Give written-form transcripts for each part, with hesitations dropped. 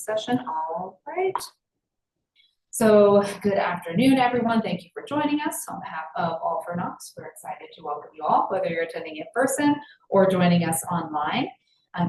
session. All right. So good afternoon, everyone. Thank you for joining us on behalf of All4Knox. We're excited to welcome you all, whether you're attending in person or joining us online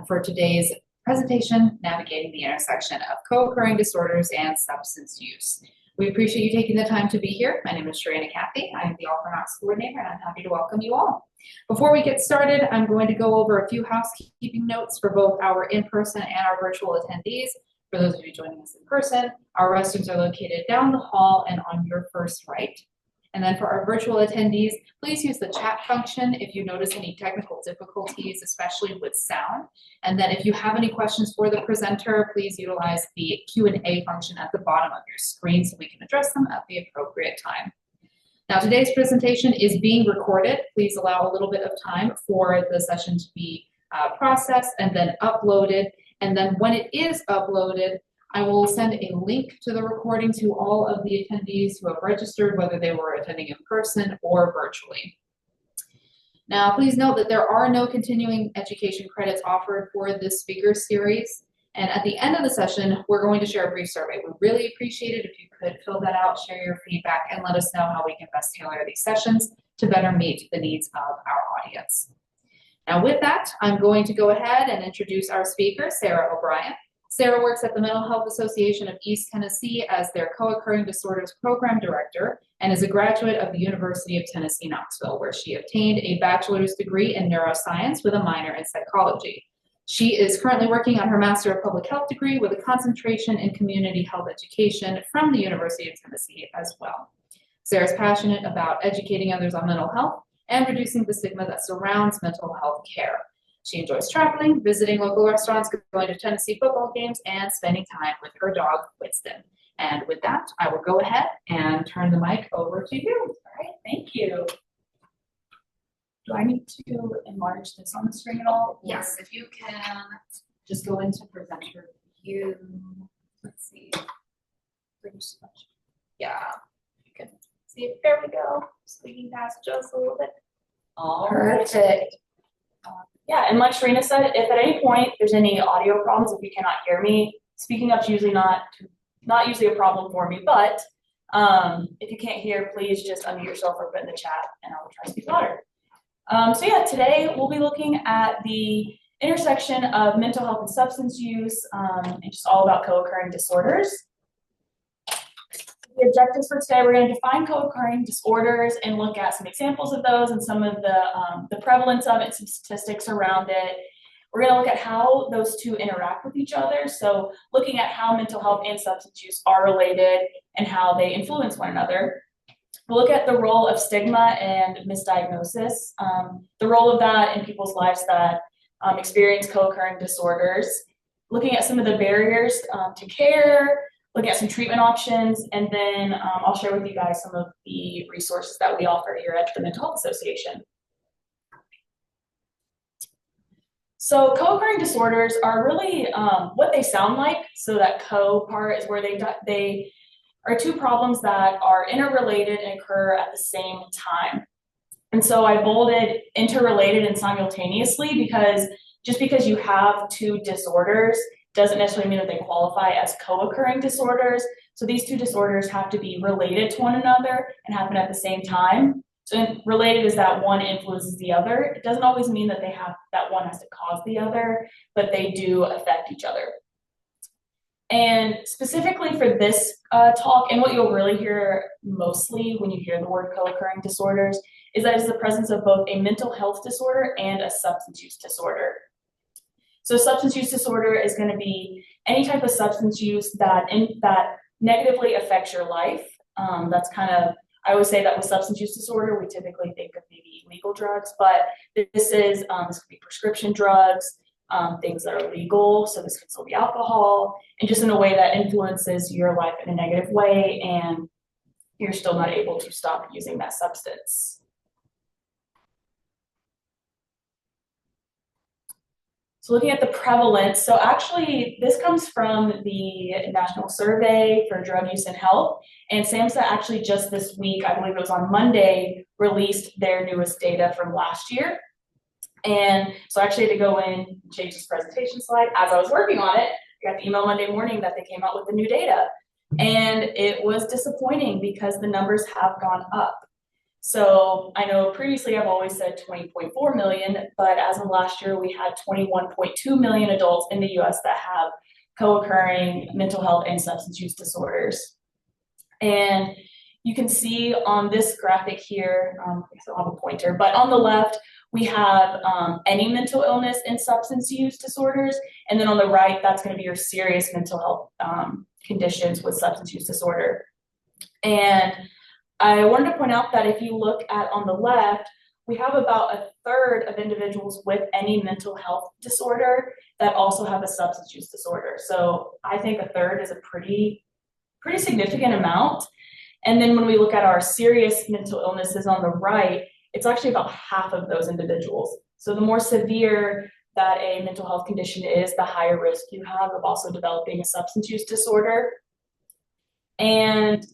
for today's presentation, Navigating the Intersection of Co-Occurring Disorders and Substance Use. We appreciate you taking the time to be here. My name is Sharina Cathy. I am the All4Knox coordinator, and I'm happy to welcome you all. Before we get started, I'm going to go over a few housekeeping notes for both our in-person and our virtual attendees. For those of you joining us in person, our restrooms are located down the hall and on your first right. And then for our virtual attendees, please use the chat function if you notice any technical difficulties, especially with sound. And then if you have any questions for the presenter, please utilize the Q&A function at the bottom of your screen so we can address them at the appropriate time. Now, today's presentation is being recorded. Please allow a little bit of time for the session to be processed and then uploaded. And then when it is uploaded, I will send a link to the recording to all of the attendees who have registered, whether they were attending in person or virtually. Now, please note that there are no continuing education credits offered for this speaker series. And at the end of the session, we're going to share a brief survey. We really appreciate it if you could fill that out, share your feedback, and let us know how we can best tailor these sessions to better meet the needs of our audience. Now, with that, I'm going to go ahead and introduce our speaker, Sara O'Brien. Sara works at the Mental Health Association of East Tennessee as their Co-Occurring Disorders Program Director and is a graduate of the University of Tennessee, Knoxville, where she obtained a bachelor's degree in neuroscience with a minor in psychology. She is currently working on her Master of Public Health degree with a concentration in community health education from the University of Tennessee as well. Sara is passionate about educating others on mental health and reducing the stigma that surrounds mental health care. She enjoys traveling, visiting local restaurants, going to Tennessee football games, and spending time with her dog, Winston. And with that, I will go ahead and turn the mic over to you. All right, thank you. Do I need to enlarge this on the screen at all? Yes, if you can just go into presenter view. Let's see. Yeah, you can see it. There we go. Squeaking past just a little bit. All perfect. Yeah, and like Sharina said, if at any point there's any audio problems, if you cannot hear me, speaking up is usually not usually a problem for me, but if you can't hear, please just unmute yourself or put in the chat and I will try to speak louder. So yeah, today we'll be looking at the intersection of mental health and substance use and just all about co-occurring disorders. The objectives for today, we're going to define co-occurring disorders and look at some examples of those and some of the prevalence of it, some statistics around it. We're going to look at how those two interact with each other. So looking at how mental health and substance use are related and how they influence one another. We'll look at the role of stigma and misdiagnosis, the role of that in people's lives that experience co-occurring disorders, looking at some of the barriers to care, looking at some treatment options, and then I'll share with you guys some of the resources that we offer here at the Mental Health Association. So co-occurring disorders are really what they sound like. So that co part is where they are two problems that are interrelated and occur at the same time. And so I bolded interrelated and simultaneously because just because you have two disorders doesn't necessarily mean that they qualify as co-occurring disorders. So these two disorders have to be related to one another and happen at the same time. So related is that one influences the other. It doesn't always mean that that one has to cause the other, but they do affect each other. And specifically for this talk, and what you'll really hear mostly when you hear the word co-occurring disorders, is that it's the presence of both a mental health disorder and a substance use disorder. So substance use disorder is going to be any type of substance use that negatively affects your life. That's kind of, I always say that with substance use disorder, we typically think of maybe illegal drugs, but this could be prescription drugs, things that are legal. So this could still be alcohol, and just in a way that influences your life in a negative way, and you're still not able to stop using that substance. So looking at the prevalence, so actually this comes from the National Survey for Drug Use and Health, and SAMHSA actually just this week, I believe it was on Monday, released their newest data from last year. And so I actually had to go in and change this presentation slide as I was working on it, got the email Monday morning that they came out with the new data. And it was disappointing because the numbers have gone up. So I know previously I've always said 20.4 million, but as of last year, we had 21.2 million adults in the US that have co-occurring mental health and substance use disorders. And you can see on this graphic here, I don't have a pointer, but on the left, we have any mental illness and substance use disorders. And then on the right, that's going to be your serious mental health conditions with substance use disorder. And I wanted to point out that if you look at on the left, we have about a third of individuals with any mental health disorder that also have a substance use disorder. So I think a third is a pretty significant amount. And then when we look at our serious mental illnesses on the right, it's actually about half of those individuals. So the more severe that a mental health condition is, the higher risk you have of also developing a substance use disorder. And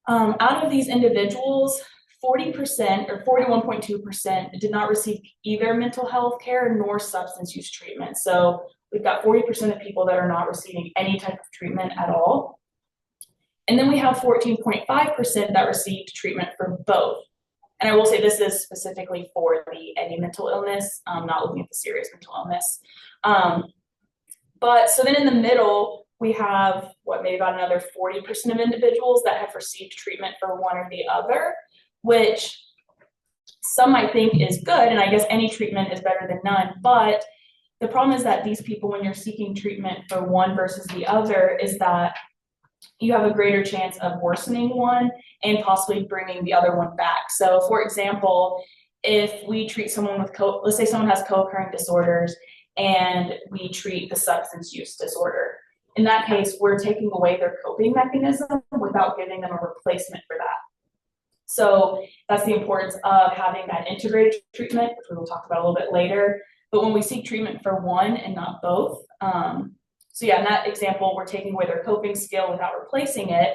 out of these individuals, 40% or 41.2% did not receive either mental health care nor substance use treatment. So we've got 40% of people that are not receiving any type of treatment at all. And then we have 14.5% that received treatment for both. And I will say this is specifically for the any mental illness, not looking at the serious mental illness. But so then in the middle, we have maybe about another 40% of individuals that have received treatment for one or the other, which some might think is good. And I guess any treatment is better than none. But the problem is that these people, when you're seeking treatment for one versus the other, is that you have a greater chance of worsening one and possibly bringing the other one back. So for example, if we treat someone with, let's say someone has co-occurring disorders and we treat the substance use disorder. In that case, we're taking away their coping mechanism without giving them a replacement for that. So that's the importance of having that integrated treatment, which we will talk about a little bit later. But when we seek treatment for one and not both, so yeah, in that example, we're taking away their coping skill without replacing it.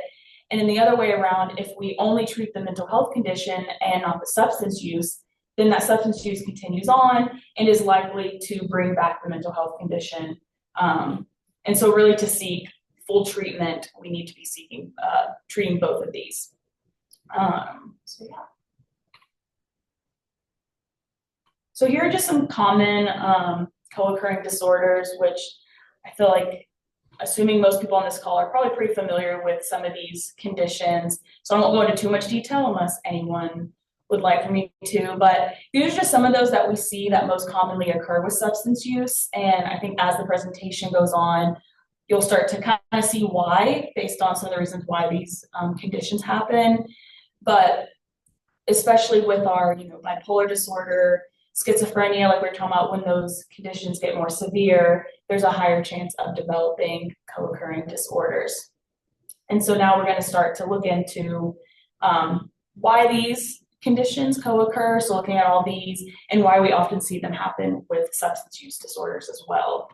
And in the other way around, if we only treat the mental health condition and not the substance use, then that substance use continues on and is likely to bring back the mental health condition. And so really to seek full treatment, we need to be seeking, treating both of these. So yeah. So here are just some common co-occurring disorders, which I feel like, assuming most people on this call are probably pretty familiar with some of these conditions. So I won't go into too much detail unless anyone would like for me to, but these are just some of those that we see that most commonly occur with substance use. And I think as the presentation goes on, you'll start to kind of see why, based on some of the reasons why these conditions happen. But especially with our, bipolar disorder, schizophrenia, like we were talking about, when those conditions get more severe, there's a higher chance of developing co-occurring disorders. And so now we're going to start to look into why these conditions co-occur, so looking at all these, and why we often see them happen with substance use disorders as well.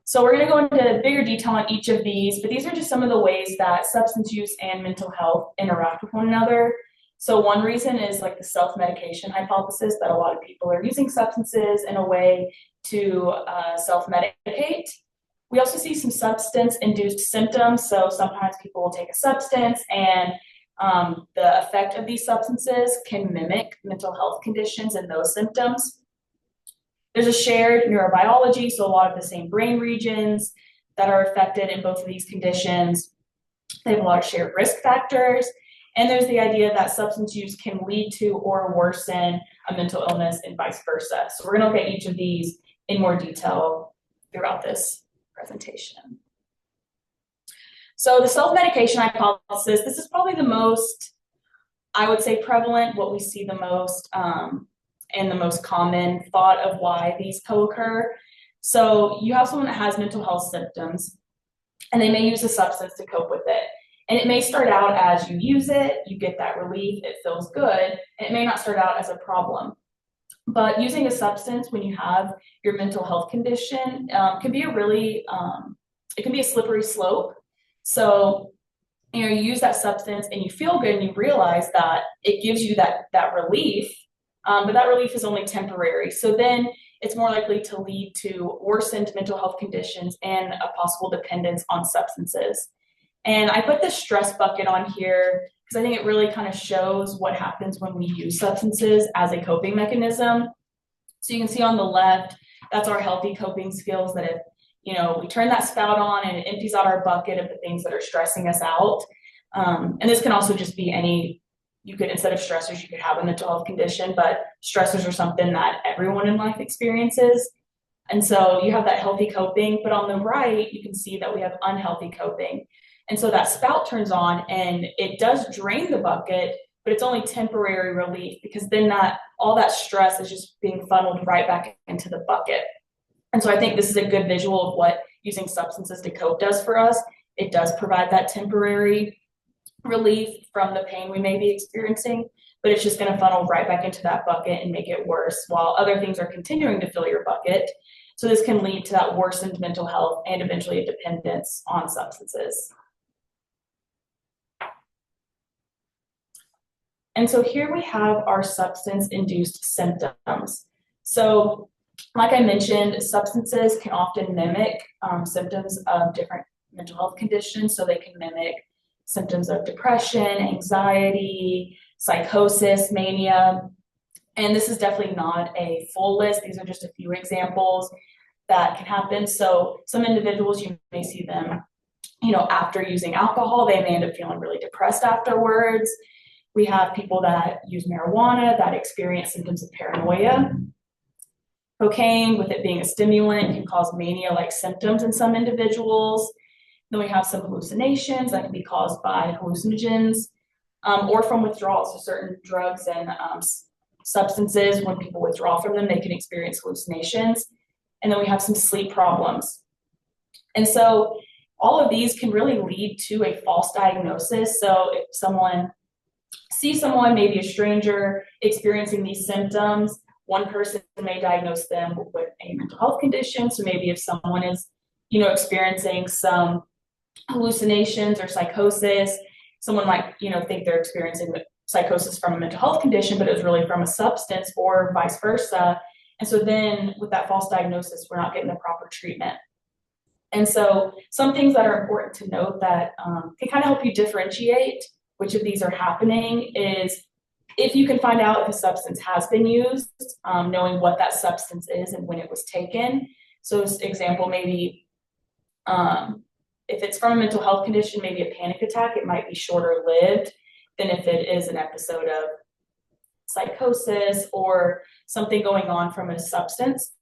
So we're going to go into bigger detail on each of these, but these are just some of the ways that substance use and mental health interact with one another. So one reason is like the self-medication hypothesis, that a lot of people are using substances in a way to self-medicate. We also see some substance-induced symptoms. So sometimes people will take a substance and the effect of these substances can mimic mental health conditions and those symptoms. There's a shared neurobiology, so a lot of the same brain regions that are affected in both of these conditions. They have a lot of shared risk factors. And there's the idea that substance use can lead to or worsen a mental illness and vice versa. So we're going to look at each of these in more detail throughout this presentation. So the self-medication hypothesis, this is probably the most, I would say, prevalent, what we see the most, and the most common thought of why these co-occur. So you have someone that has mental health symptoms, and they may use a substance to cope with it. And it may start out as you use it, you get that relief, it feels good, and it may not start out as a problem. But using a substance when you have your mental health condition can be a really, it can be a slippery slope. So, you use that substance and you feel good and you realize that it gives you that relief, but that relief is only temporary. So then it's more likely to lead to worsened mental health conditions and a possible dependence on substances. And I put the stress bucket on here because I think it really kind of shows what happens when we use substances as a coping mechanism. So you can see on the left, that's our healthy coping skills that if, we turn that spout on and it empties out our bucket of the things that are stressing us out. And this can also just be instead of stressors, you could have a mental health condition, but stressors are something that everyone in life experiences. And so you have that healthy coping, but on the right, you can see that we have unhealthy coping. And so that spout turns on and it does drain the bucket, but it's only temporary relief because then all that stress is just being funneled right back into the bucket. And so I think this is a good visual of what using substances to cope does for us. It does provide that temporary relief from the pain we may be experiencing, but it's just going to funnel right back into that bucket and make it worse while other things are continuing to fill your bucket. So this can lead to that worsened mental health and eventually a dependence on substances. And so here we have our substance-induced symptoms. So like I mentioned, substances can often mimic symptoms of different mental health conditions. So they can mimic symptoms of depression, anxiety, psychosis, mania. And this is definitely not a full list. These are just a few examples that can happen. So some individuals, you may see them, after using alcohol, they may end up feeling really depressed afterwards. We have people that use marijuana that experience symptoms of paranoia. Cocaine, with it being a stimulant, can cause mania-like symptoms in some individuals. Then we have some hallucinations that can be caused by hallucinogens or from withdrawals. So certain drugs and substances, when people withdraw from them, they can experience hallucinations. And then we have some sleep problems. And so all of these can really lead to a false diagnosis. So if someone sees someone, maybe a stranger, experiencing these symptoms, one person may diagnose them with a mental health condition. So maybe if someone is, experiencing some hallucinations or psychosis, someone might, think they're experiencing psychosis from a mental health condition, but it was really from a substance or vice versa. And so then with that false diagnosis, we're not getting the proper treatment. And so some things that are important to note that can kind of help you differentiate which of these are happening is if you can find out if a substance has been used, knowing what that substance is and when it was taken. So as example, maybe if it's from a mental health condition, maybe a panic attack, it might be shorter lived than if it is an episode of psychosis or something going on from a substance.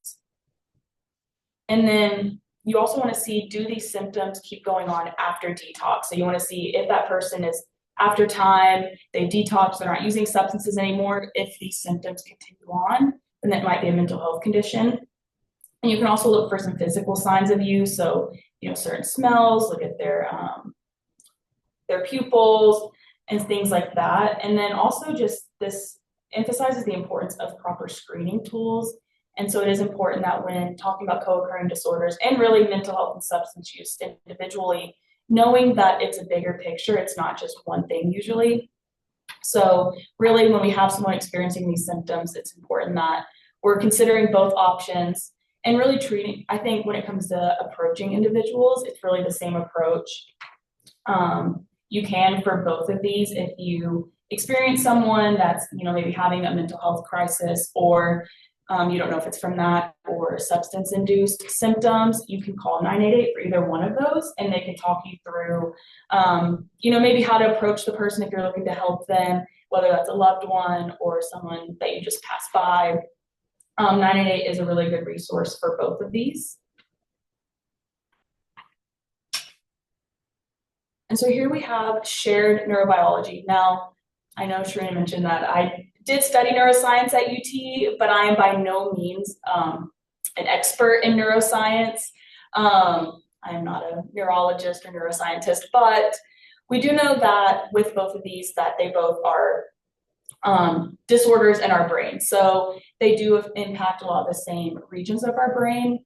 And then you also want to see, do these symptoms keep going on after detox? So you want to see if that person is, after time, they detox, they're not using substances anymore. If these symptoms continue on, then that might be a mental health condition. And you can also look for some physical signs of use. So, certain smells, look at their pupils and things like that. And then also just this emphasizes the importance of proper screening tools. And so it is important that when talking about co-occurring disorders and really mental health and substance use individually, knowing that it's a bigger picture, it's not just one thing usually. So really when we have someone experiencing these symptoms, it's important that we're considering both options and really treating. I think when it comes to approaching individuals, it's really the same approach. You can for both of these. If you experience someone that's, maybe having a mental health crisis or you don't know if it's from that or substance-induced symptoms, you can call 988 for either one of those, and they can talk you through, maybe how to approach the person if you're looking to help them, whether that's a loved one or someone that you just passed by. 988 is a really good resource for both of these. And so here we have shared neurobiology. Now, I know Sharina mentioned that I did study neuroscience at UT, but I am by no means an expert in neuroscience. I am not a neurologist or neuroscientist, but we do know that with both of these that they both are disorders in our brain. So they do impact a lot of the same regions of our brain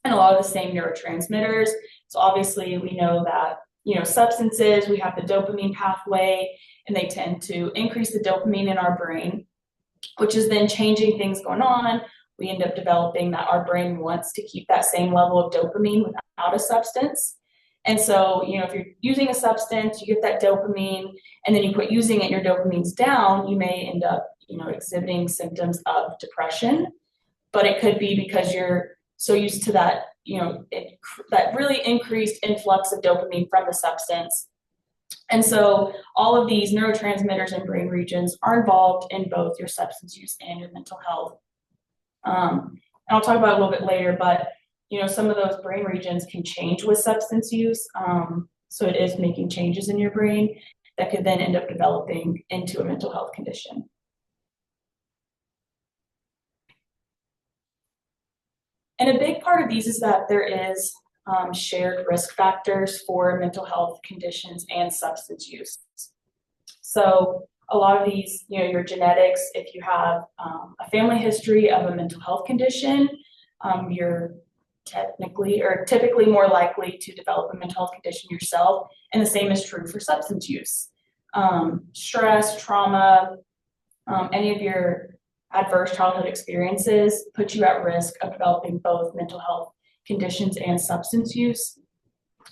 and a lot of the same neurotransmitters. So obviously we know that, substances, we have the dopamine pathway, and they tend to increase the dopamine in our brain, which is then changing things going on we end up developing that our brain wants to keep that same level of dopamine without a substance. And so, if you're using a substance, you get that dopamine, and then you quit using it, your dopamine's down, you may end up, exhibiting symptoms of depression. But it could be because you're so used to that, that really increased influx of dopamine from the substance. And so all of these neurotransmitters and brain regions are involved in both your substance use and your mental health. And I'll talk about it a little bit later, but some of those brain regions can change with substance use. So it is making changes in your brain that could then end up developing into a mental health condition. And a big part of these is that there is shared risk factors for mental health conditions and substance use. So a lot of these, your genetics, if you have a family history of a mental health condition, you're typically more likely to develop a mental health condition yourself. And the same is true for substance use. Stress, trauma, any of your adverse childhood experiences put you at risk of developing both mental health conditions and substance use.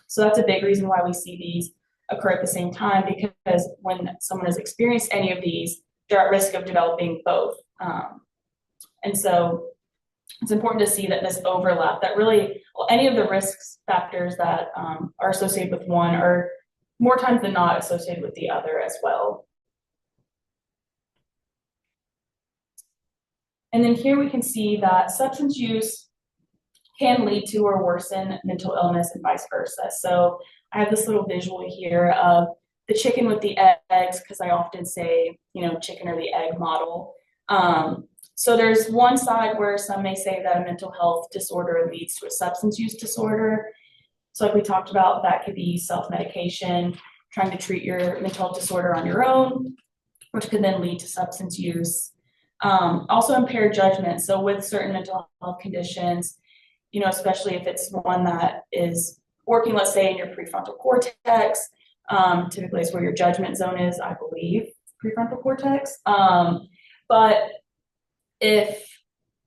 So that's a big reason why we see these occur at the same time, because when someone has experienced any of these, they're at risk of developing both. And so it's important to see that this overlap, that really, any of the risk factors that are associated with one are more times than not associated with the other as well. And then here we can see that substance use can lead to or worsen mental illness and vice versa. So I have this little visual here of the chicken with the eggs, because I often say, chicken or the egg model. So there's one side where some may say that a mental health disorder leads to a substance use disorder. So like we talked about, that could be self-medication, trying to treat your mental health disorder on your own, which could then lead to substance use. Also impaired judgment. So with certain mental health conditions, especially if it's one that is working, let's say in your prefrontal cortex, typically it's where your judgment zone is, I believe, prefrontal cortex. But if,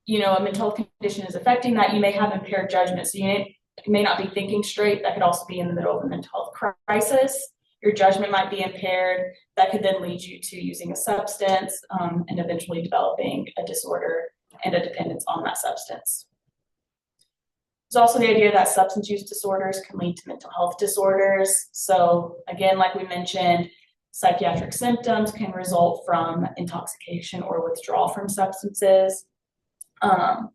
a mental health condition is affecting that, you may have impaired judgment. So you may not be thinking straight. That could also be in the middle of a mental health crisis. Your judgment might be impaired. That could then lead you to using a substance and eventually developing a disorder and a dependence on that substance. There's also the idea that substance use disorders can lead to mental health disorders. So again, like we mentioned, psychiatric symptoms can result from intoxication or withdrawal from substances. A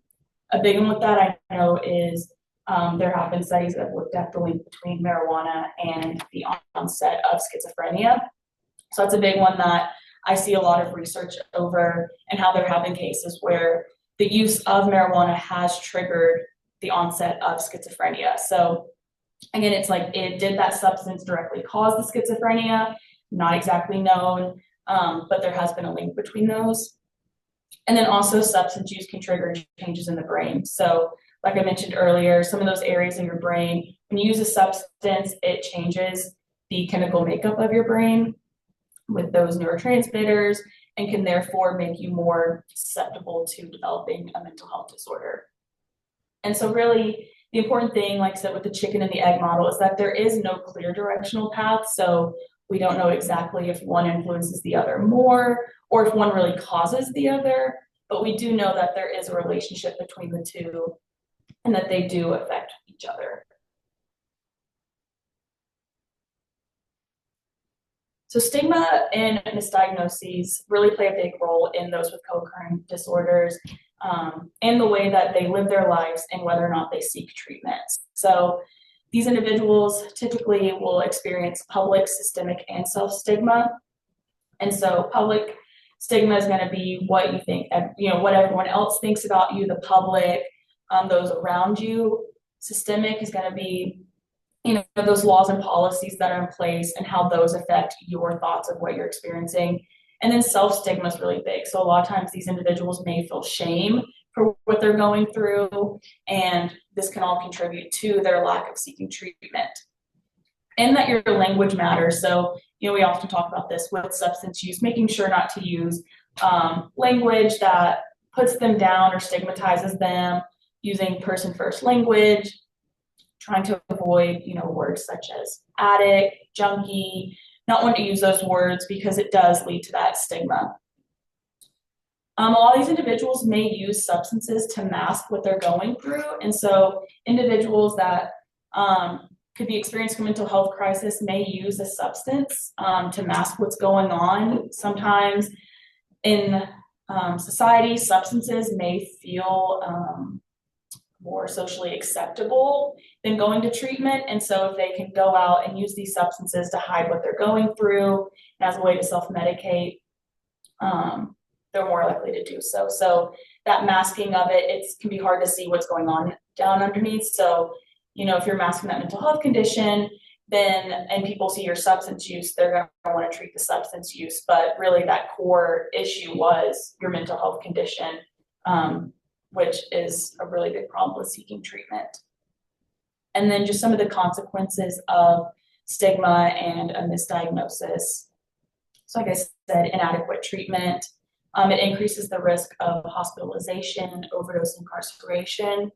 big one with that I know is there have been studies that have looked at the link between marijuana and the onset of schizophrenia. So that's a big one that I see a lot of research over, and how there have been cases where the use of marijuana has triggered the onset of schizophrenia. So again, it's like, did that substance directly cause the schizophrenia? Not exactly known, but there has been a link between those. And then also substance use can trigger changes in the brain. So like I mentioned earlier, some of those areas in your brain, when you use a substance, it changes the chemical makeup of your brain with those neurotransmitters, and can therefore make you more susceptible to developing a mental health disorder. And so really, the important thing, like I said, with the chicken and the egg model, is that there is no clear directional path. So we don't know exactly if one influences the other more, or if one really causes the other, but we do know that there is a relationship between the two, and that they do affect each other. So stigma and misdiagnoses really play a big role in those with co-occurring disorders, and the way that they live their lives and whether or not they seek treatment. So these individuals typically will experience public, systemic, and self-stigma. And so public stigma is going to be what you think, what everyone else thinks about you, the public, those around you. Systemic is going to be, those laws and policies that are in place and how those affect your thoughts of what you're experiencing. And then self-stigma is really big. So a lot of times these individuals may feel shame for what they're going through, and this can all contribute to their lack of seeking treatment. And that your language matters. So, we often talk about this with substance use, making sure not to use language that puts them down or stigmatizes them using person-first language, trying to avoid, words such as addict, junkie, not want to use those words because it does lead to that stigma. A lot of these individuals may use substances to mask what they're going through. And so individuals that could be experiencing a mental health crisis may use a substance to mask what's going on. Sometimes in society, substances may feel more socially acceptable than going to treatment. And so if they can go out and use these substances to hide what they're going through as a way to self-medicate, they're more likely to do so. So that masking of it can be hard to see what's going on down underneath. So, if you're masking that mental health condition, and people see your substance use, they're going to want to treat the substance use. But really that core issue was your mental health condition, which is a really big problem with seeking treatment. And then just some of the consequences of stigma and a misdiagnosis. So like I said, inadequate treatment. It increases the risk of hospitalization, overdose, incarceration.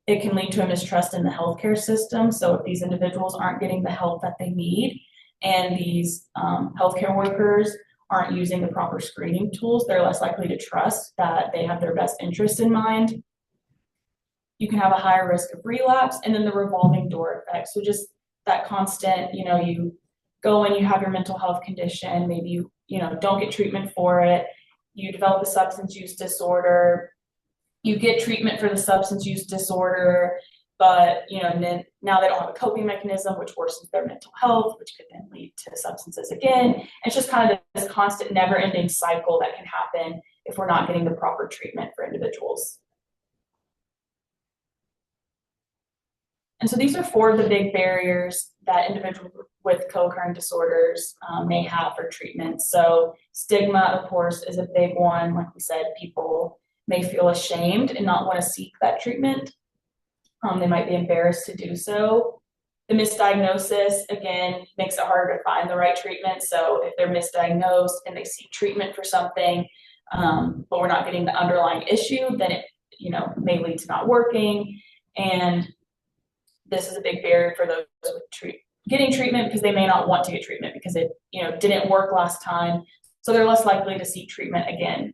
It can lead to a mistrust in the healthcare system. So if these individuals aren't getting the help that they need, and these healthcare workers aren't using the proper screening tools, they're less likely to trust that they have their best interest in mind. You can have a higher risk of relapse, and then the revolving door effect. So just that constant, you go and you have your mental health condition, maybe you don't get treatment for it, you develop a substance use disorder, you get treatment for the substance use disorder, but then now they don't have a coping mechanism, which worsens their mental health, which could then lead to substances again. It's just kind of this constant never-ending cycle that can happen if we're not getting the proper treatment for individuals. And so these are 4 of the big barriers that individuals with co-occurring disorders may have for treatment. So stigma, of course, is a big one. Like we said, people may feel ashamed and not want to seek that treatment. They might be embarrassed to do so. The misdiagnosis, again, makes it harder to find the right treatment. So if they're misdiagnosed and they seek treatment for something, but we're not getting the underlying issue, then it may lead to not working. And this is a big barrier for those with getting treatment, because they may not want to get treatment because it didn't work last time. So they're less likely to seek treatment again.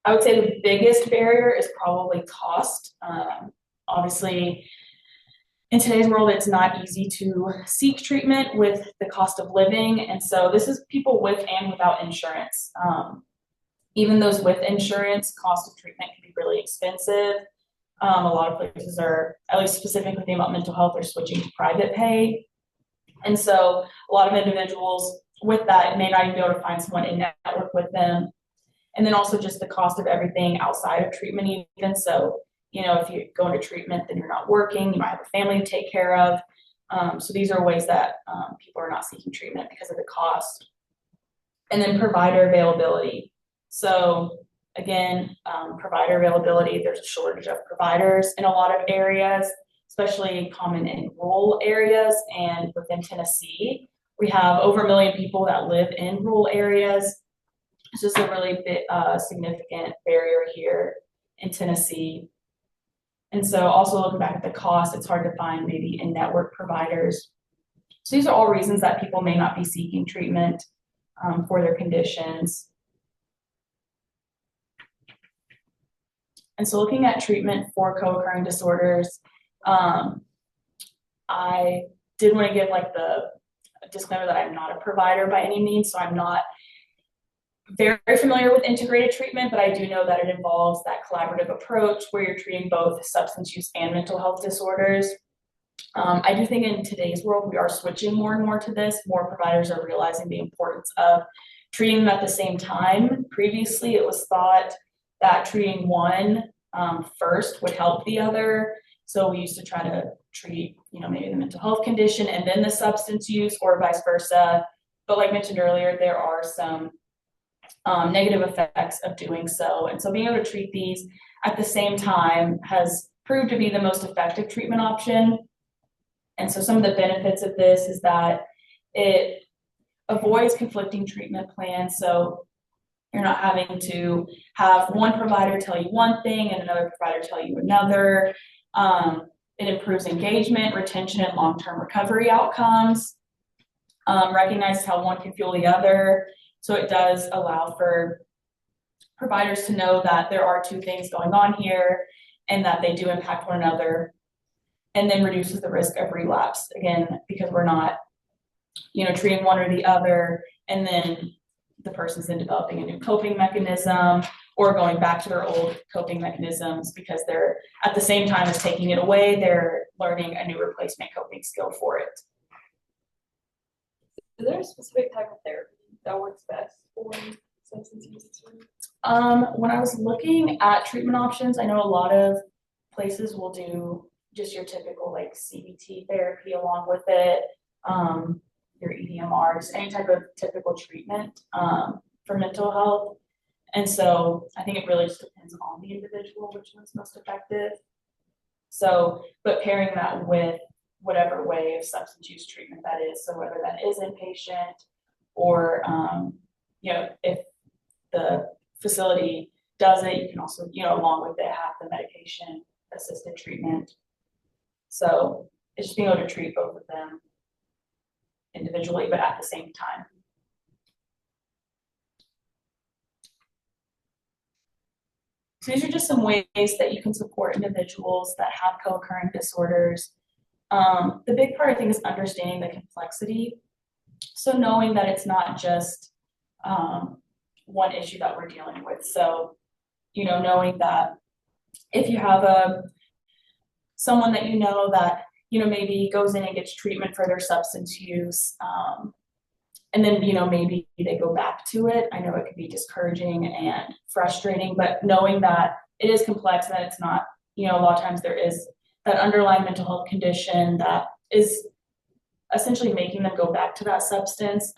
I would say the biggest barrier is probably cost. Obviously, in today's world, it's not easy to seek treatment with the cost of living. And so this is people with and without insurance. Even those with insurance, cost of treatment can be really expensive. A lot of places are, at least specifically thinking about mental health, are switching to private pay. And so a lot of individuals with that may not even be able to find someone in network with them. And then also just the cost of everything outside of treatment even. So, if you go into treatment, then you're not working, you might have a family to take care of. So these are ways that people are not seeking treatment because of the cost. And then provider availability. So again, provider availability, there's a shortage of providers in a lot of areas, especially common in rural areas. And within Tennessee, we have over 1 million people that live in rural areas. It's just a really big, significant barrier here in Tennessee. And so also looking back at the cost, it's hard to find maybe in-network providers. So these are all reasons that people may not be seeking treatment for their conditions. And so looking at treatment for co-occurring disorders, I did want to give the disclaimer that I'm not a provider by any means, so I'm not very familiar with integrated treatment, but I do know that it involves that collaborative approach where you're treating both substance use and mental health disorders. I do think in today's world, we are switching more and more to this. More providers are realizing the importance of treating them at the same time. Previously, it was thought that treating one first would help the other. So we used to try to treat, maybe the mental health condition and then the substance use, or vice versa. But like mentioned earlier, there are some negative effects of doing so. And so being able to treat these at the same time has proved to be the most effective treatment option. And so some of the benefits of this is that it avoids conflicting treatment plans. So You're not having to have one provider tell you one thing and another provider tell you another. It improves engagement, retention, and long-term recovery outcomes. Recognizes how one can fuel the other. So it does allow for providers to know that there are two things going on here and that they do impact one another, and then reduces the risk of relapse, again, because we're not, treating one or the other, and then the person's then developing a new coping mechanism or going back to their old coping mechanisms because they're, at the same time as taking it away, they're learning a new replacement coping skill for it. Is there a specific type of therapy that works best for substance use disorder? When I was looking at treatment options, I know a lot of places will do just your typical like CBT therapy along with it, your EDMRs, any type of typical treatment for mental health. And so I think it really just depends on the individual which one's most effective. So, but pairing that with whatever way of substance use treatment that is, so whether that is inpatient or, if the facility does it, you can also, along with it, have the medication assisted treatment. So it's just being able to treat both of them individually, but at the same time. So these are just some ways that you can support individuals that have co-occurring disorders. The big part, I think, is understanding the complexity. So knowing that it's not just one issue that we're dealing with. So, knowing that if you have someone that that, maybe goes in and gets treatment for their substance use, and then, maybe they go back to it. I know it can be discouraging and frustrating, but knowing that it is complex, that it's not, a lot of times there is that underlying mental health condition that is essentially making them go back to that substance.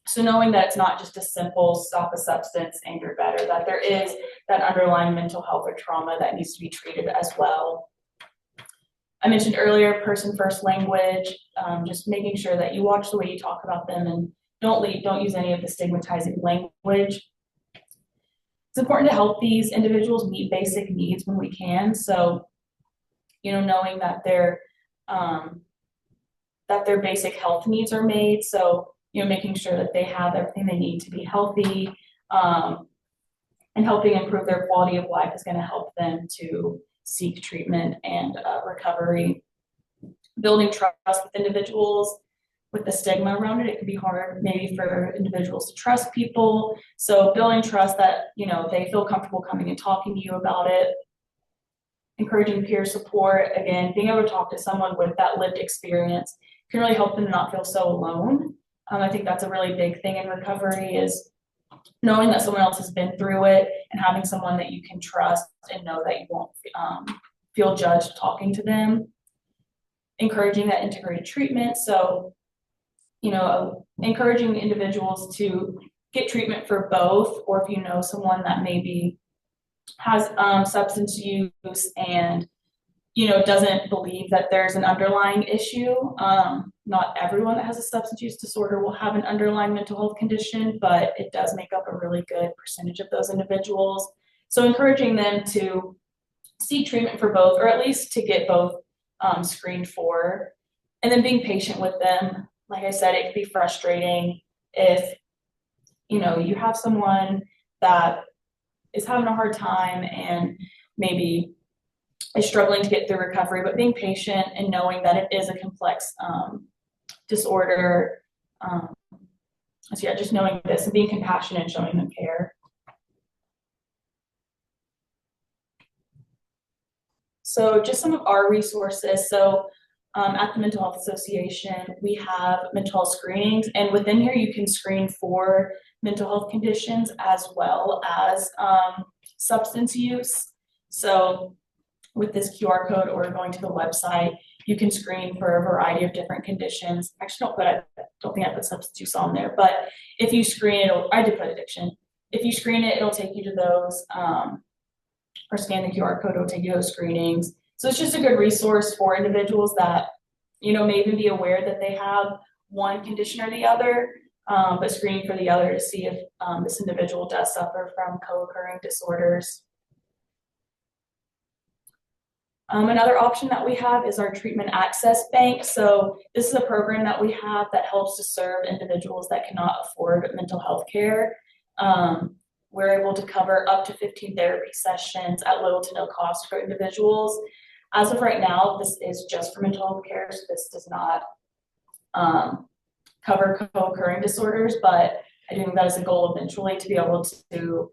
So knowing that it's not just a simple stop a substance and you're better, that there is that underlying mental health or trauma that needs to be treated as well. I mentioned earlier, person first language, just making sure that you watch the way you talk about them and don't use any of the stigmatizing language. It's important to help these individuals meet basic needs when we can. So, knowing that their basic health needs are made. So, making sure that they have everything they need to be healthy, and helping improve their quality of life is going to help them to seek treatment and recovery. Building trust with individuals. With the stigma around it, it can be hard maybe for individuals to trust people. So building trust that, they feel comfortable coming and talking to you about it. Encouraging peer support. Again, being able to talk to someone with that lived experience can really help them not feel so alone. I think that's a really big thing in recovery, is knowing that someone else has been through it and having someone that you can trust and know that you won't feel judged talking to them. Encouraging that integrated treatment. So, encouraging individuals to get treatment for both, or if you know someone that maybe has substance use and doesn't believe that there's an underlying issue. Not everyone that has a substance use disorder will have an underlying mental health condition, but it does make up a really good percentage of those individuals. So encouraging them to seek treatment for both, or at least to get both screened for, and then being patient with them. Like I said, it can be frustrating if, you have someone that is having a hard time and maybe is struggling to get through recovery, but being patient and knowing that it is a complex disorder. So yeah, just knowing this and being compassionate and showing them care. So just some of our resources. So at the Mental Health Association, we have mental health screenings, and within here you can screen for mental health conditions as well as substance use. So with this QR code or going to the website, you can screen for a variety of different conditions. Actually, don't think I put substance use on there, but if you screen it, I did put addiction. If you screen it, it'll take you to those, or scan the QR code, it'll take you to those screenings. So it's just a good resource for individuals that, may even be aware that they have one condition or the other, but screening for the other to see if this individual does suffer from co-occurring disorders. Another option that we have is our treatment access bank. So this is a program that we have that helps to serve individuals that cannot afford mental health care. We're able to cover up to 15 therapy sessions at little to no cost for individuals. As of right now, this is just for mental health care, so this does not cover co-occurring disorders, but I do think that is a goal eventually to be able to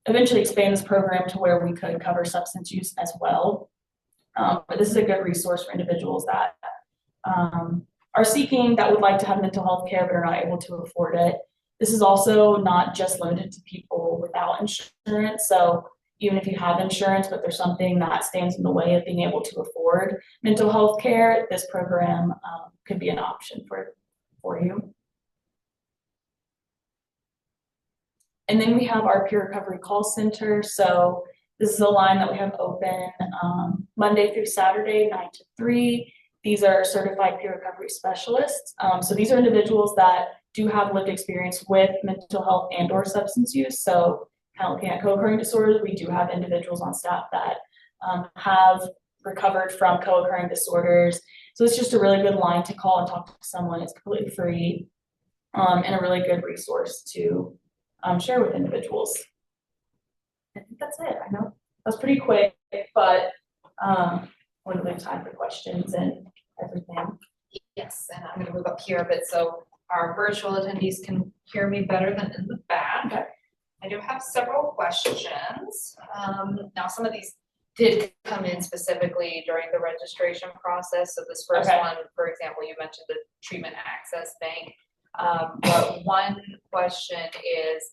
eventually expand this program to where we could cover substance use as well. But this is a good resource for individuals that are seeking, that would like to have mental health care but are not able to afford it. This is also not just limited to people without insurance. So even if you have insurance, but there's something that stands in the way of being able to afford mental health care, this program could be an option for you. And then we have our peer recovery call center. So this is a line that we have open Monday through Saturday, 9 to 3. These are certified peer recovery specialists. So these are individuals that do have lived experience with mental health and or substance use. So kind of looking at co-occurring disorders, we do have individuals on staff that have recovered from co-occurring disorders. So it's just a really good line to call and talk to someone. It's completely free and a really good resource to share with individuals. I think that's it. I know that's pretty quick, but we'll leave time for questions and everything. Yes, and I'm gonna move up here a bit so our virtual attendees can hear me better than in the back. Okay. I do have several questions. Now some of these did come in specifically during the registration process. So this first one, for example, you mentioned the treatment access bank. But one question is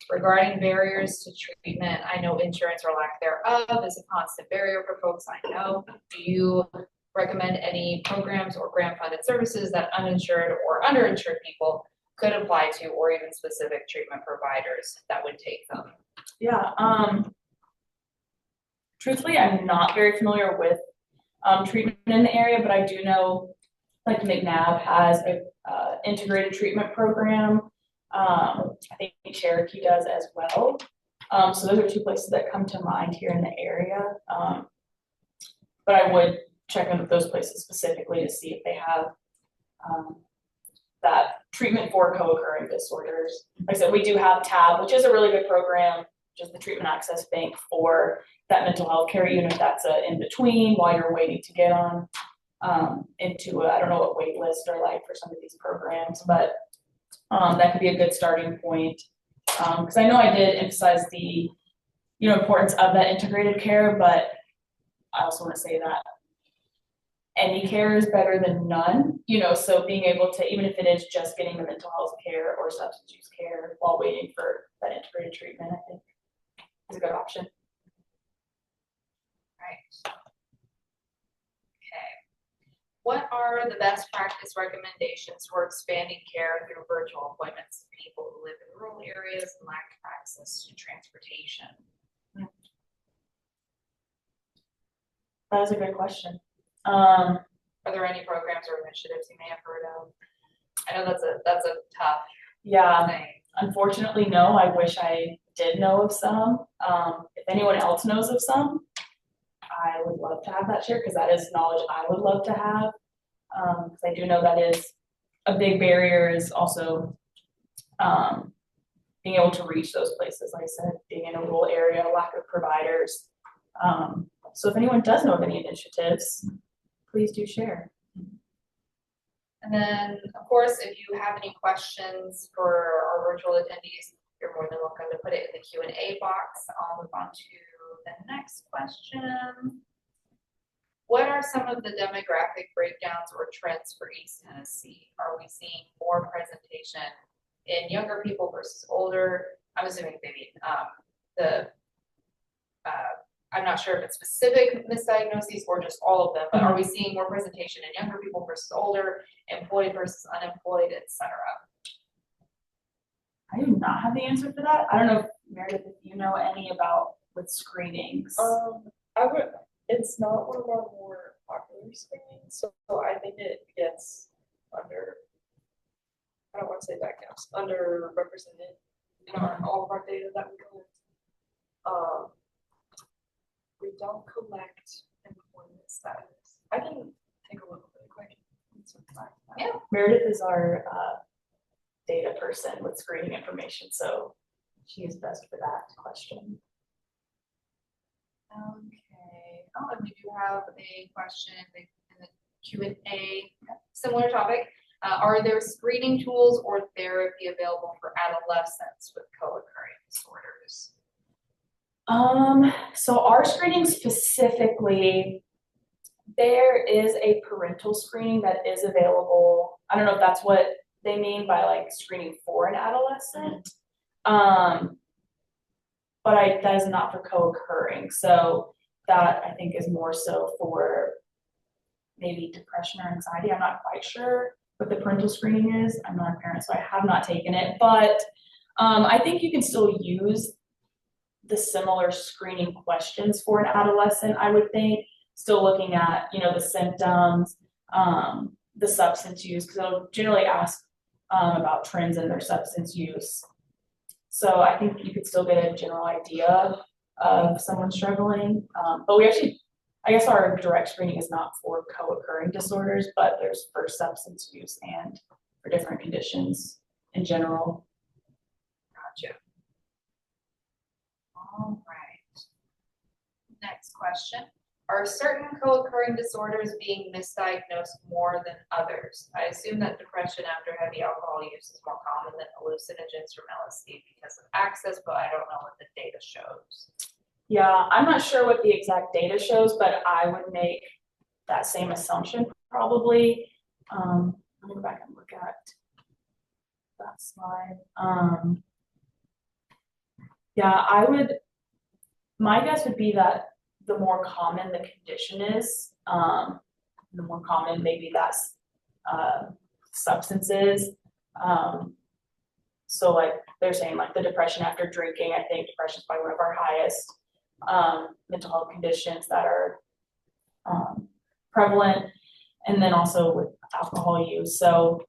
regarding barriers to treatment. I know insurance or lack thereof is a constant barrier for folks I know. Do you recommend any programs or grant funded services that uninsured or underinsured people could apply to, or even specific treatment providers that would take them? Yeah, truthfully, I'm not very familiar with treatment in the area, but I do know like McNabb has a integrated treatment program. I think Cherokee does as well. So those are two places that come to mind here in the area. But I would check into those places specifically to see if they have that treatment for co-occurring disorders. Like I said, we do have TAB, which is a really good program, just the treatment access bank for that mental health care, even if that's a in between while you're waiting to get on into I don't know what wait lists are like for some of these programs, but that could be a good starting point. Because I know I did emphasize the importance of that integrated care, but I also want to say that any care is better than none, so being able to, even if it is just getting the mental health care or substance use care while waiting for that integrated treatment, I think is a good option. Right. Okay. What are the best practice recommendations for expanding care through virtual appointments for people who live in rural areas and lack access to transportation? That is a good question. Are there any programs or initiatives you may have heard of? I know that's a tough thing. Unfortunately, no. I wish I did know of some. If anyone else knows of some, I would love to have that shared because that is knowledge I would love to have. Because I do know that is a big barrier, is also being able to reach those places. Like I said, being in a rural area, lack of providers. So if anyone does know of any initiatives, please do share. And then, of course, if you have any questions for our virtual attendees, you're more than welcome to put it in the Q&A box. I'll move on to the next question. What are some of the demographic breakdowns or trends for East Tennessee? Are we seeing more presentation in younger people versus older? I'm assuming maybe I'm not sure if it's specific misdiagnoses or just all of them, but are we seeing more presentation in younger people versus older, employed versus unemployed, etc.? I do not have the answer for that. I don't know if Meredith, if you know any about with screenings. It's not one of our more popular screenings, so I think it gets under I don't want to say backgaps, underrepresented in all of our data that we collect. We don't collect employment status. I can take a look really quick. Yeah. Meredith is our data person with screening information, so she is best for that question. Okay, oh, and we do have a question in the Q&A, similar topic. Are there screening tools or therapy available for adolescents with co-occurring disorders? So our screening specifically, there is a parental screening that is available. I don't know if that's what they mean by like screening for an adolescent. But that is not for co-occurring. So that I think is more so for maybe depression or anxiety. I'm not quite sure what the parental screening is. I'm not a parent, so I have not taken it, but I think you can still use the similar screening questions for an adolescent, I would think, still looking at, you know, the symptoms, the substance use, because it'll generally ask about trends in their substance use. So I think you could still get a general idea of someone struggling. But we actually, I guess our direct screening is not for co-occurring disorders, but there's for substance use and for different conditions in general. Gotcha. All right. Next question. Are certain co-occurring disorders being misdiagnosed more than others? I assume that depression after heavy alcohol use is more common than hallucinogens from LSD because of access, but I don't know what the data shows. Yeah, I'm not sure what the exact data shows, but I would make that same assumption probably. Let me go back and look at that slide. Yeah, my guess would be that the more common the condition is, the more common maybe that's substances. So like they're saying like the depression after drinking, I think depression is probably one of our highest mental health conditions that are prevalent, and then also with alcohol use. So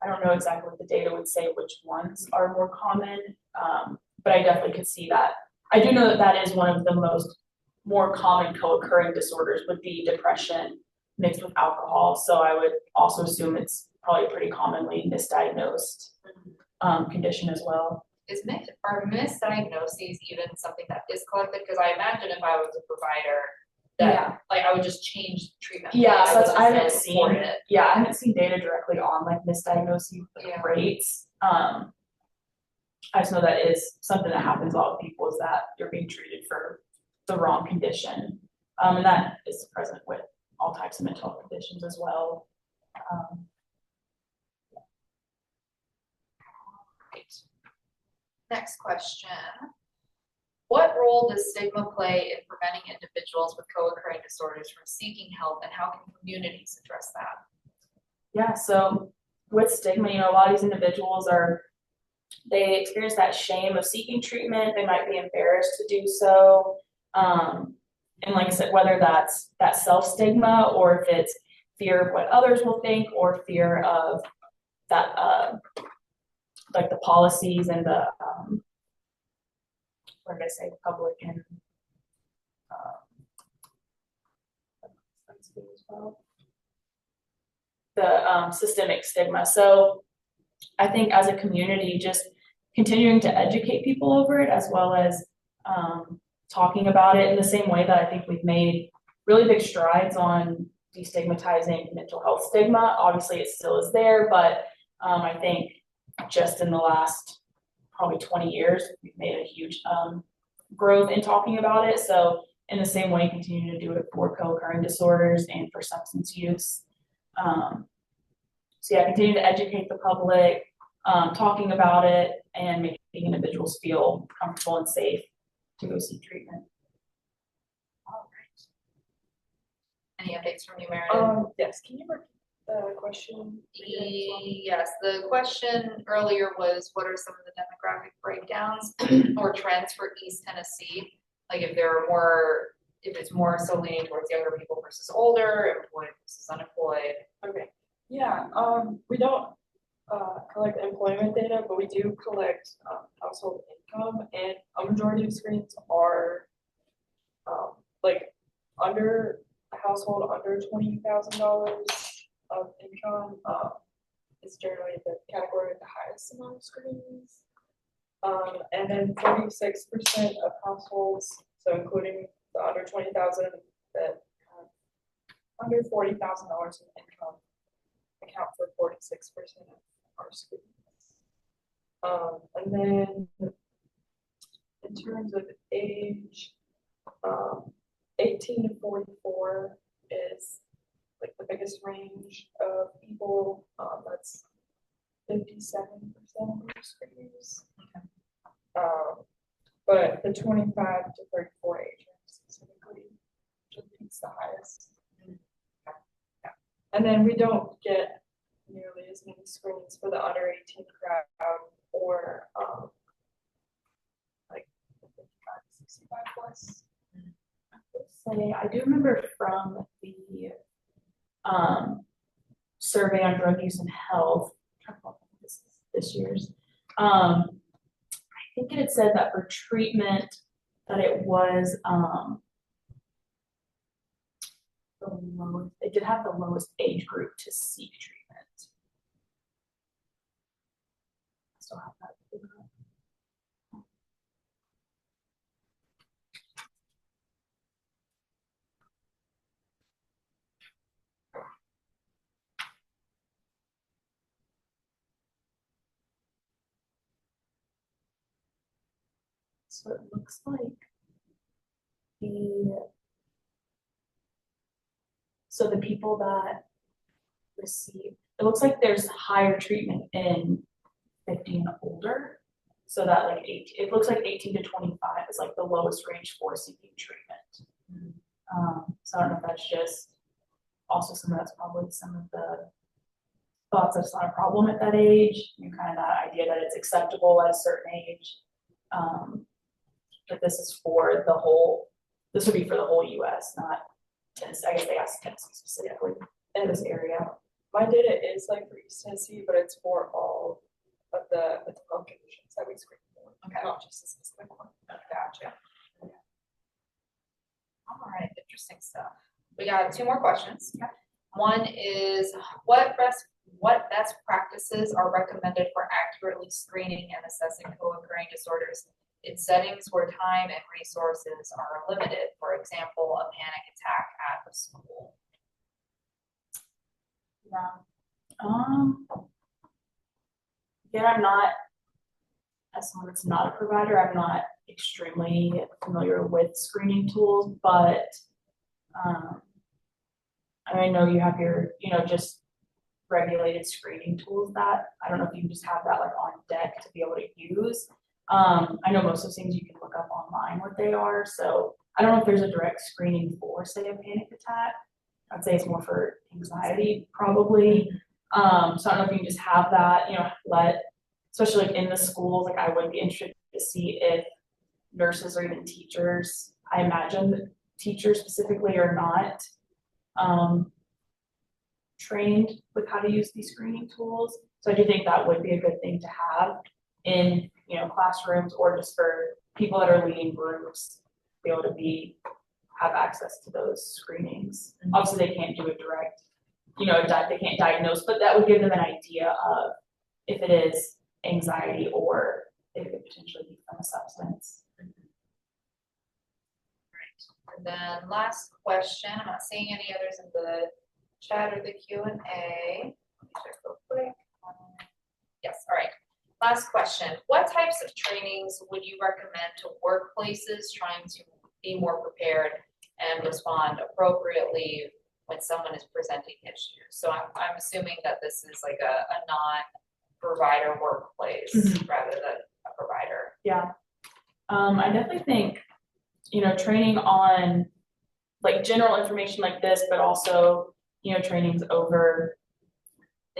I don't know exactly what the data would say which ones are more common, but I definitely could see that. I do know that that is one of the more common co-occurring disorders would be depression mixed with alcohol. So I would also assume it's probably a pretty commonly misdiagnosed condition as well. Are misdiagnoses even something that is collected? Because I imagine if I was a provider, that like I would just change treatment. Yeah, so I haven't seen data directly on like misdiagnosis rates. I just know that is something that happens a lot with people, is that you're being treated for the wrong condition. And that is present with all types of mental health conditions as well. Right. Next question. What role does stigma play in preventing individuals with co-occurring disorders from seeking help, and how can communities address that? Yeah, so with stigma, you know, a lot of these individuals they experience that shame of seeking treatment. They might be embarrassed to do so. And like I said, whether that's that self-stigma or if it's fear of what others will think or fear of that, like the policies and the, what did I say, public and the systemic stigma. So I think as a community, just continuing to educate people over it, as well as talking about it in the same way that I think we've made really big strides on destigmatizing mental health stigma. Obviously it still is there, but I think just in the last probably 20 years, we've made a huge growth in talking about it. So in the same way, continue to do it for co-occurring disorders and for substance use. So yeah, continue to educate the public, talking about it, and making individuals feel comfortable and safe to go seek treatment. All right. Any updates from you, Meredith? Yes, can you repeat the question? Yes, the question earlier was, what are some of the demographic breakdowns or trends for East Tennessee? Like if it's more so leaning towards younger people versus older, employed versus unemployed. Okay. Yeah, we don't collect employment data, but we do collect household income, and a majority of screens are like under a household under $20,000 of income. Is generally the category with the highest amount of screens. And then 46% of households, so including the under 20,000 that have under $40,000 in income, account for 46% of our screens. And then in terms of age, 18 to 44 is like the biggest range of people. That's 57% of our screens. But the 25 to 34 age range specifically is the highest. And then we don't get nearly as many screens for the under 18 crowd or like 55 to 65 plus. Say, I do remember from the survey on drug use and health, this year's, I think it had said that for treatment, that it was the lowest, it did have the lowest age group to seek treatment. I still have that. So it looks like the people that receive, it looks like there's higher treatment in 50 and older. So that like 18, it looks like 18 to 25 is like the lowest range for seeking treatment. So I don't know if that's just also that's probably some of the thoughts that it's not a problem at that age, kind of that idea that it's acceptable at a certain age. But this is for the whole, this would be for the whole US, not Tennessee. I guess they asked Tennessee specifically in this area. My data is like for East Tennessee, but it's for all of the mental health conditions that we screen for. Okay. Not just a specific one. Gotcha. All right, interesting stuff. We got 2 more questions. Okay. One is what best practices are recommended for accurately screening and assessing co-occurring disorders in settings where time and resources are limited? For example, a panic attack at a school. Yeah, I'm not, as someone that's not a provider, I'm not extremely familiar with screening tools, but I know you have your, just regulated screening tools that, I don't know if you can just have that like on deck to be able to use. I know most of those things you can look up online what they are, so I don't know if there's a direct screening for, say, a panic attack. I'd say it's more for anxiety, probably. So I don't know if you can just have that, especially like in the schools, like I would be interested to see if nurses or even teachers, I imagine that teachers specifically are not trained with how to use these screening tools. So I do think that would be a good thing to have in, classrooms, or just for people that are leading groups, be able to have access to those screenings. Mm-hmm. Obviously they can't do a direct, they can't diagnose, but that would give them an idea of if it is anxiety or if it could potentially be from a substance. Right. And then last question, I'm not seeing any others in the chat or the Q&A. Let me check real quick. Yes, all right. Last question. What types of trainings would you recommend to workplaces trying to be more prepared and respond appropriately when someone is presenting issues? So I'm assuming that this is like a non-provider workplace rather than a provider. Yeah. I definitely think, training on like general information like this, but also, trainings over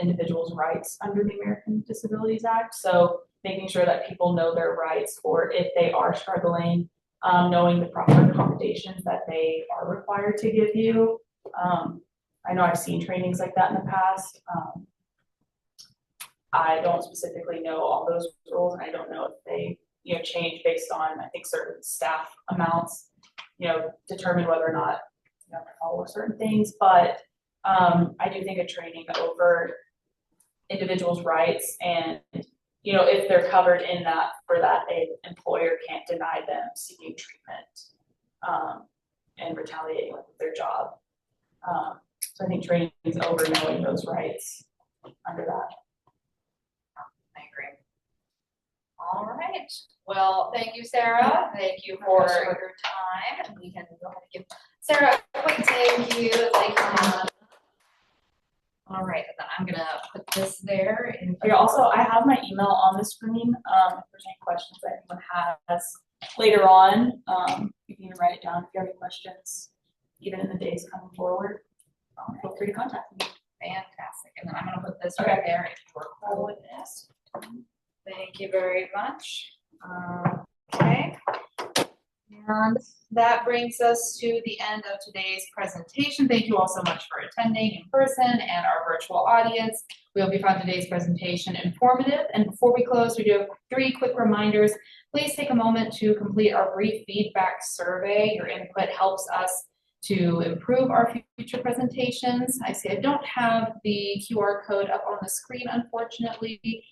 individuals' rights under the American Disabilities Act. So making sure that people know their rights, or if they are struggling, knowing the proper accommodations that they are required to give you. I know I've seen trainings like that in the past. I don't specifically know all those rules, and I don't know if they, change based on, I think, certain staff amounts, determine whether or not you have to follow certain things. But I do think a training over individuals' rights and, if they're covered in that, for that, an employer can't deny them seeking treatment and retaliating with their job. So I think training is over knowing those rights under that. I agree. All right. Well, thank you, Sarah. Thank you for your time. And we can go ahead and give Sarah a quick thank you. All right, and then I'm gonna put this there. Okay, also, I have my email on the screen. If there's any questions that anyone has later on, you can even write it down if you have any questions, even in the days coming forward. Feel free to contact me. Fantastic. And then I'm gonna put this right there if you are cool with this. Thank you very much. Okay. And that brings us to the end of today's presentation. Thank you all so much for attending in person and our virtual audience. We hope you found today's presentation informative. And before we close, we do have 3 quick reminders. Please take a moment to complete our brief feedback survey. Your input helps us to improve our future presentations. I see I don't have the QR code up on the screen, unfortunately.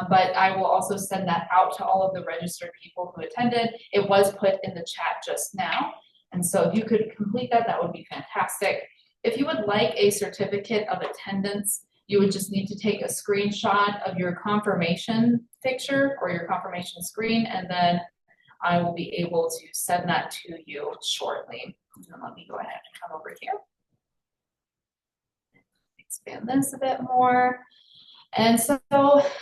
But I will also send that out to all of the registered people who attended. It was put in the chat just now. And so if you could complete that, that would be fantastic. If you would like a certificate of attendance, you would just need to take a screenshot of your confirmation picture or your confirmation screen, and then I will be able to send that to you shortly. And let me go ahead and come over here. Expand this a bit more. And so,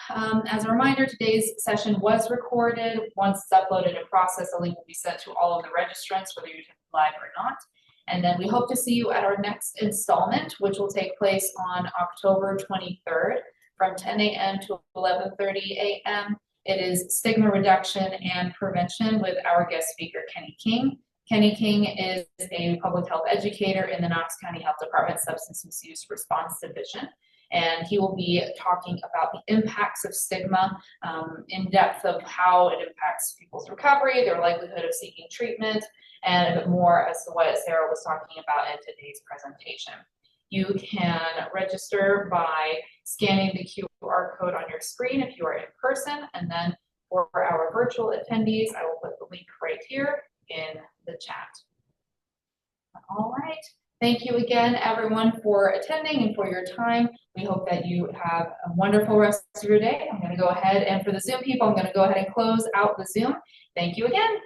as a reminder, today's session was recorded. Once it's uploaded and processed, a link will be sent to all of the registrants, whether you attend live or not. And then we hope to see you at our next installment, which will take place on October 23rd from 10 a.m. to 11:30 a.m. It is Stigma Reduction and Prevention with our guest speaker, Kenny King. Kenny King is a public health educator in the Knox County Health Department Substance Misuse Response Division. And he will be talking about the impacts of stigma, in depth of how it impacts people's recovery, their likelihood of seeking treatment, and a bit more as to what Sarah was talking about in today's presentation. You can register by scanning the QR code on your screen if you are in person, and then for our virtual attendees, I will put the link right here in the chat. All right. Thank you again, everyone, for attending and for your time. We hope that you have a wonderful rest of your day. I'm going to go ahead and for the Zoom people, I'm going to go ahead and close out the Zoom. Thank you again.